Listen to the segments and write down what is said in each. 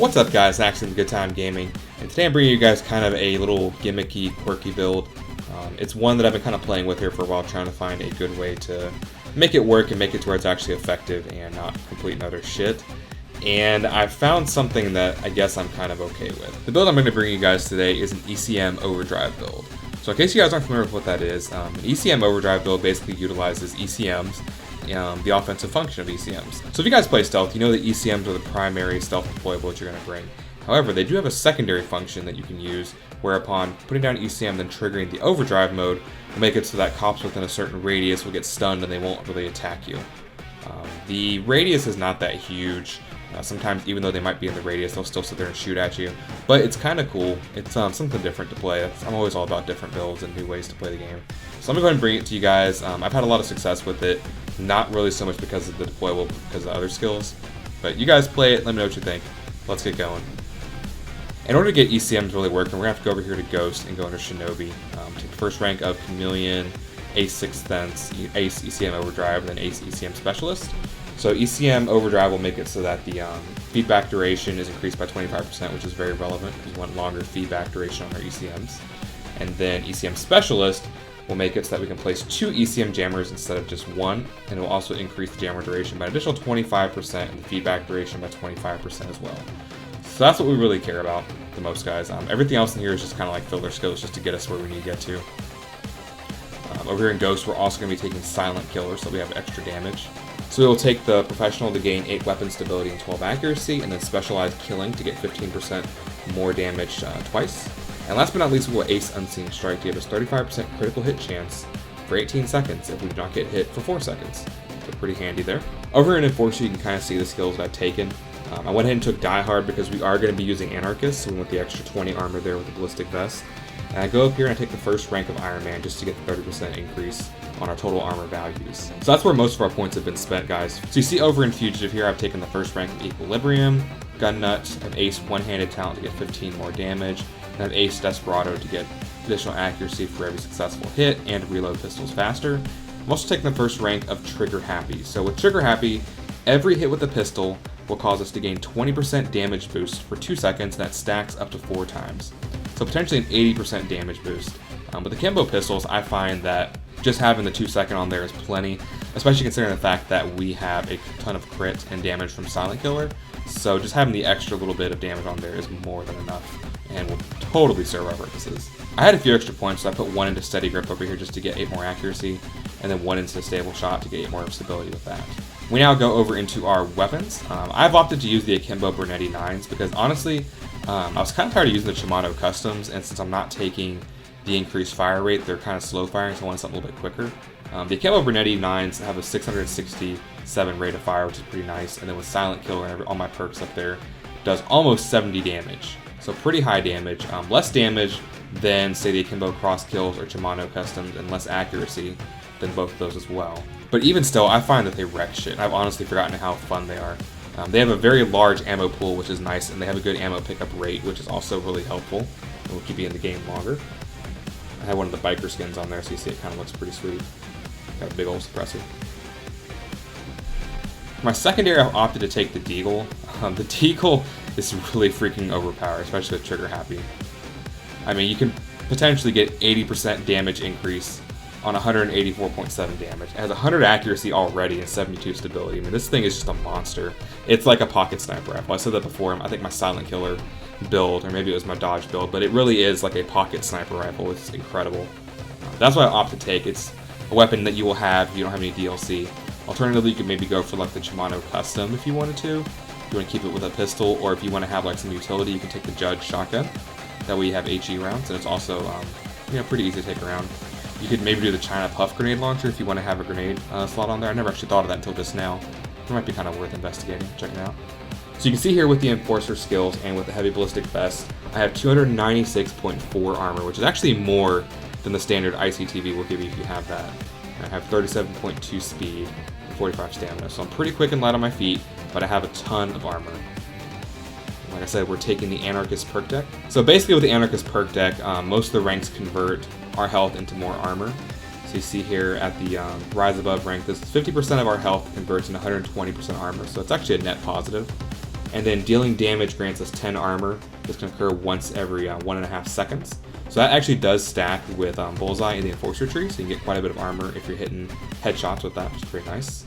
What's up guys, Axon Good Time Gaming, and today I'm bringing you guys kind of a little gimmicky, quirky build. It's one that I've been kind of playing with here for a while, trying to find a good way to make it work and make it to where it's actually effective and not complete and utter shit. And I've found something that I guess I'm kind of okay with. The build I'm going to bring you guys today is an ECM Overdrive build. So in case you guys aren't familiar with what that is, an ECM Overdrive build basically utilizes ECMs, the offensive function of ECMs. So if you guys play stealth, you know that ECMs are the primary stealth deployable that you're going to bring. However, they do have a secondary function that you can use, where upon putting down ECM then triggering the overdrive mode, will make it so that cops within a certain radius will get stunned and they won't really attack you. The radius is not that huge. Sometimes, even though they might be in the radius, they'll still sit there and shoot at you. But it's kind of cool. It's something different to play. I'm always all about different builds and new ways to play the game. So I'm going to go ahead and bring it to you guys. I've had a lot of success with it. Not really so much because of the deployable, but because of other skills. But you guys play it, let me know what you think. Let's get going. In order to get ECM to really work, we're going to have to go over here to Ghost and go under Shinobi. Take the first rank of Chameleon, Ace 6th Sense, Ace ECM Overdrive, and then Ace ECM Specialist. So ECM Overdrive will make it so that the feedback duration is increased by 25%, which is very relevant because we want longer feedback duration on our ECMs. And then ECM Specialist will make it so that we can place 2 ECM jammers instead of just 1, and it will also increase the jammer duration by an additional 25% and the feedback duration by 25% as well. So that's what we really care about the most, guys. Everything else in here is just kind of like filler skills just to get us where we need to get to. Over here in Ghost, we're also going to be taking Silent Killer, so we have extra damage. So we will take the Professional to gain 8 weapon stability and 12 accuracy, and then Specialized Killing to get 15% more damage twice. And last but not least, we will Ace Unseen Strike to give us 35% critical hit chance for 18 seconds if we do not get hit for 4 seconds. So pretty handy there. Over here in Enforcer, you can kind of see the skills that I've taken. I went ahead and took Die Hard because we are going to be using Anarchist, so we want the extra 20 armor there with the Ballistic Vest. And I go up here and I take the first rank of Iron Man just to get the 30% increase on our total armor values. So that's where most of our points have been spent, guys. So you see over in Fugitive here, I've taken the first rank of Equilibrium, Gun Nut, and Ace One-Handed Talent to get 15 more damage, and I have Ace Desperado to get additional accuracy for every successful hit and reload pistols faster. I'm also taking the first rank of Trigger Happy. So with Trigger Happy, every hit with the pistol will cause us to gain 20% damage boost for 2 seconds, and that stacks up to 4 times. So potentially an 80% damage boost. With the Kimbo pistols, I find that just having the 2 second on there is plenty, especially considering the fact that we have a ton of crit and damage from Silent Killer. So just having the extra little bit of damage on there is more than enough and will totally serve our purposes. I had a few extra points, so I put 1 into Steady Grip over here just to get 8 more accuracy, and then 1 into Stable Shot to get 8 more stability with that. We now go over into our weapons. I've opted to use the Akimbo Bernetti 9s because honestly, I was kind of tired of using the Shimano Customs, and since I'm not taking the increased fire rate, they're kind of slow firing, so I wanted something a little bit quicker. The Akimbo Bernetti 9s have a 667 rate of fire, which is pretty nice, and then with Silent Killer and all my perks up there, does almost 70 damage. So pretty high damage, less damage than say the Akimbo Cross Kills or Shimano Customs, and less accuracy than both of those as well. But even still, I find that they wreck shit. I've honestly forgotten how fun they are. They have a very large ammo pool, which is nice, and they have a good ammo pickup rate, which is also really helpful. It will keep you in the game longer. I have one of the biker skins on there, so you see it kind of looks pretty sweet. Got a big old suppressor. For my secondary, I've opted to take the Deagle. The Deagle is really freaking overpowered, especially with Trigger Happy. I mean, you can potentially get 80% damage increase on 184.7 damage. It has 100 accuracy already and 72 stability. I mean, this thing is just a monster. It's like a pocket sniper rifle. I said that before. I think my Silent Killer build, or maybe it was my Dodge build, but it really is like a pocket sniper rifle. It's incredible. That's why I opt to take. It's a weapon that you will have if you don't have any DLC. Alternatively, you could maybe go for like the Shimano Custom if you wanted to. If you want to keep it with a pistol, or if you want to have like some utility, you can take the Judge shotgun. That way you have HE rounds, and it's also pretty easy to take around. You could maybe do the China Puff grenade launcher if you want to have a grenade slot on there. I never actually thought of that until just now. It might be kind of worth investigating, checking out. So you can see here with the Enforcer skills and with the Heavy Ballistic Vest, I have 296.4 armor, which is actually more than the standard ICTV will give you if you have that. I have 37.2 speed and 45 stamina, so I'm pretty quick and light on my feet, but I have a ton of armor. Like I said, we're taking the Anarchist perk deck. So basically with the Anarchist perk deck, most of the ranks convert our health into more armor. So you see here at the Rise Above rank, this 50% of our health converts into 120% armor, so it's actually a net positive. And then dealing damage grants us 10 armor. This can occur once every 1.5 seconds. So that actually does stack with Bullseye in the Enforcer tree, so you can get quite a bit of armor if you're hitting headshots with that, which is pretty nice.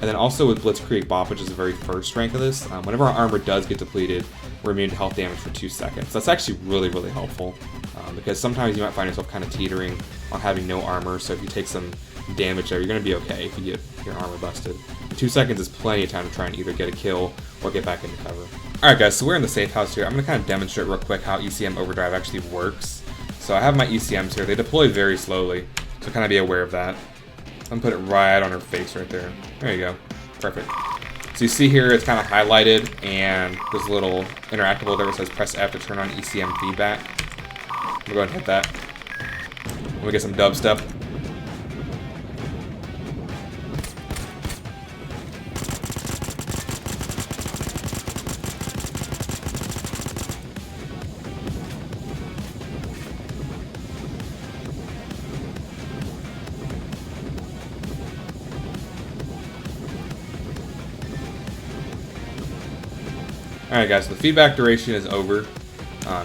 And then also with Blitzkrieg Bop, which is the very first rank of this, whenever our armor does get depleted, we're immune to health damage for 2 seconds. That's actually really, really helpful, because sometimes you might find yourself kind of teetering on having no armor, so if you take some damage there, you're going to be okay if you get your armor busted. 2 seconds is plenty of time to try and either get a kill or get back into cover. Alright guys, so we're in the safe house here. I'm going to kind of demonstrate real quick how ECM Overdrive actually works. So I have my ECMs here. They deploy very slowly, so kind of be aware of that. I'm going to put it right on her face right there. There you go. Perfect. So you see here it's kind of highlighted, and there's a little interactable there that says press F to turn on ECM Feedback. I'm going to go ahead and hit that. Let me get some dubstep. Alright guys, so the feedback duration is over.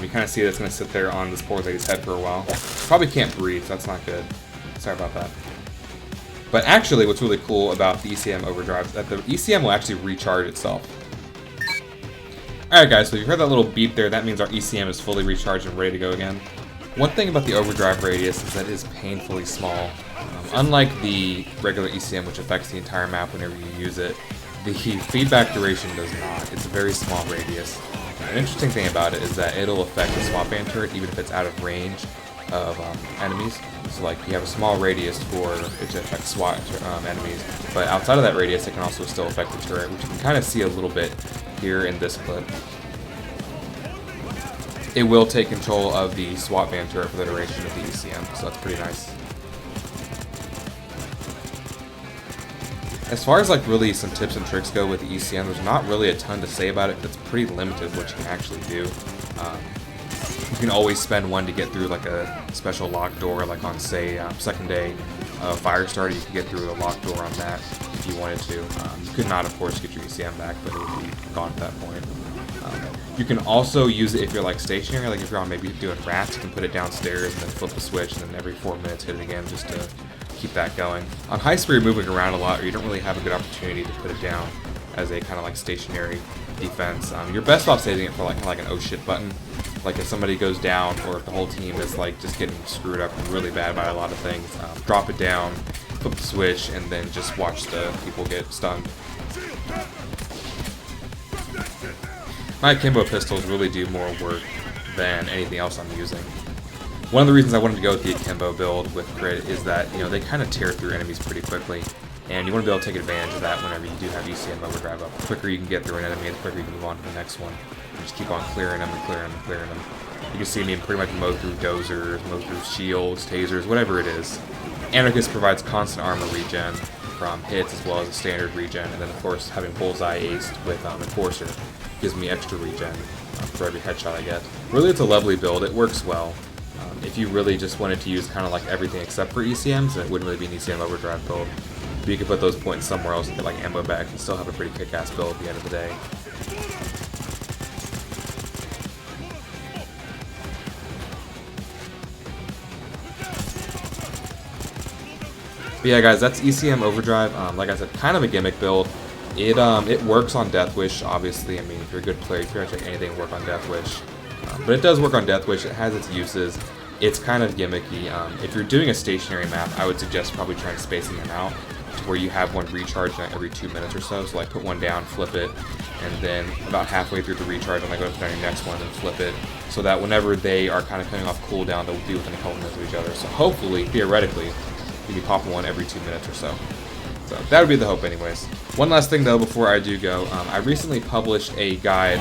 You kind of see that's going to sit there on this poor lady's head for a while. Probably can't breathe, so that's not good. Sorry about that. But actually, what's really cool about the ECM Overdrive is that the ECM will actually recharge itself. Alright guys, so you heard that little beep there, that means our ECM is fully recharged and ready to go again. One thing about the Overdrive radius is that it is painfully small. Unlike the regular ECM, which affects the entire map whenever you use it, the feedback duration does not. It's a very small radius. An interesting thing about it is that it'll affect the SWAT van turret even if it's out of range of enemies. So like you have a small radius for it to affect SWAT enemies, but outside of that radius it can also still affect the turret, which you can kind of see a little bit here in this clip. It will take control of the SWAT van turret for the duration of the ECM, so that's pretty nice. As far as like really some tips and tricks go with the ECM, there's not really a ton to say about it. It's pretty limited what you can actually do. You can always spend one to get through like a special locked door, like on say second day Firestarter, you could get through a locked door on that if you wanted to. You could not, of course, get your ECM back, but it would be gone at that point. You can also use it if you're like stationary, like if you're on maybe doing rats, you can put it downstairs and then flip the switch and then every 4 minutes hit it again just to keep that going. On high speed, you're moving around a lot, or you don't really have a good opportunity to put it down as a kind of like stationary defense. You're best off saving it for like an oh shit button. Like if somebody goes down, or if the whole team is like just getting screwed up really bad by a lot of things, drop it down, flip the switch, and then just watch the people get stunned. My akimbo pistols really do more work than anything else I'm using. One of the reasons I wanted to go with the akimbo build with Grid is that, you know, they kind of tear through enemies pretty quickly, and you want to be able to take advantage of that whenever you do have ECM Overdrive up. The quicker you can get through an enemy, the quicker you can move on to the next one. And just keep on clearing them and clearing them and clearing them. You can see me pretty much mow through dozers, mow through shields, tasers, whatever it is. Anarchist provides constant armor regen from hits as well as a standard regen, and then of course having Bullseye aced with Enforcer gives me extra regen for every headshot I get. Really, it's a lovely build. It works well. If you really just wanted to use kind of like everything except for ECMs, then it wouldn't really be an ECM Overdrive build. But you could put those points somewhere else and get like ammo back and still have a pretty kick-ass build at the end of the day. But yeah guys, that's ECM Overdrive. Like I said, kind of a gimmick build. It works on Death Wish, obviously. I mean, if you're a good player, you can pretty much make anything work on Death Wish. But it does work on Death Wish. It has its uses. It's kind of gimmicky. If you're doing a stationary map, I would suggest probably trying to spacing them out to where you have one recharge every 2 minutes or so. So like put one down, flip it, and then about halfway through the recharge, I'm going to go to your next one and flip it, so that whenever they are kind of coming off cooldown, they'll be within a couple minutes of each other. So hopefully, theoretically, you'll be popping one every 2 minutes or so. So that would be the hope anyways. One last thing though before I do go, I recently published a guide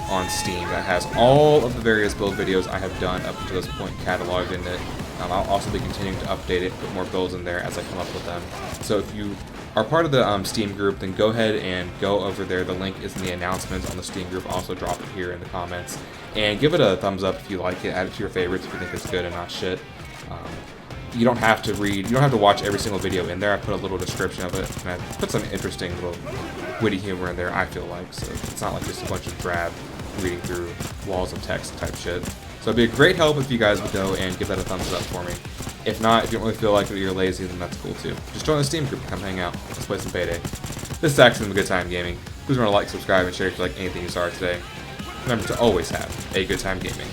on Steam that has all of the various build videos I have done up to this point cataloged in it. I'll also be continuing to update it, put more builds in there as I come up with them. So if you are part of the Steam group, then go ahead and go over there. The link is in the announcements on the Steam group. I'll also drop it here in the comments. And give it a thumbs up if you like it. Add it to your favorites if you think it's good and not shit. you don't have to read, you don't have to watch every single video in there. I put a little description of it, and I put some interesting little witty humor in there, I feel like. So it's not like just a bunch of drab reading through walls of text type shit. So it'd be a great help if you guys would go and give that a thumbs up for me. If not, if you don't really feel like you're lazy, then that's cool too. Just join the Steam group, come hang out. Let's play some Payday. This is Axon with Good Time Gaming. Please remember to like, subscribe, and share if you like anything you saw today. Remember to always have a good time gaming.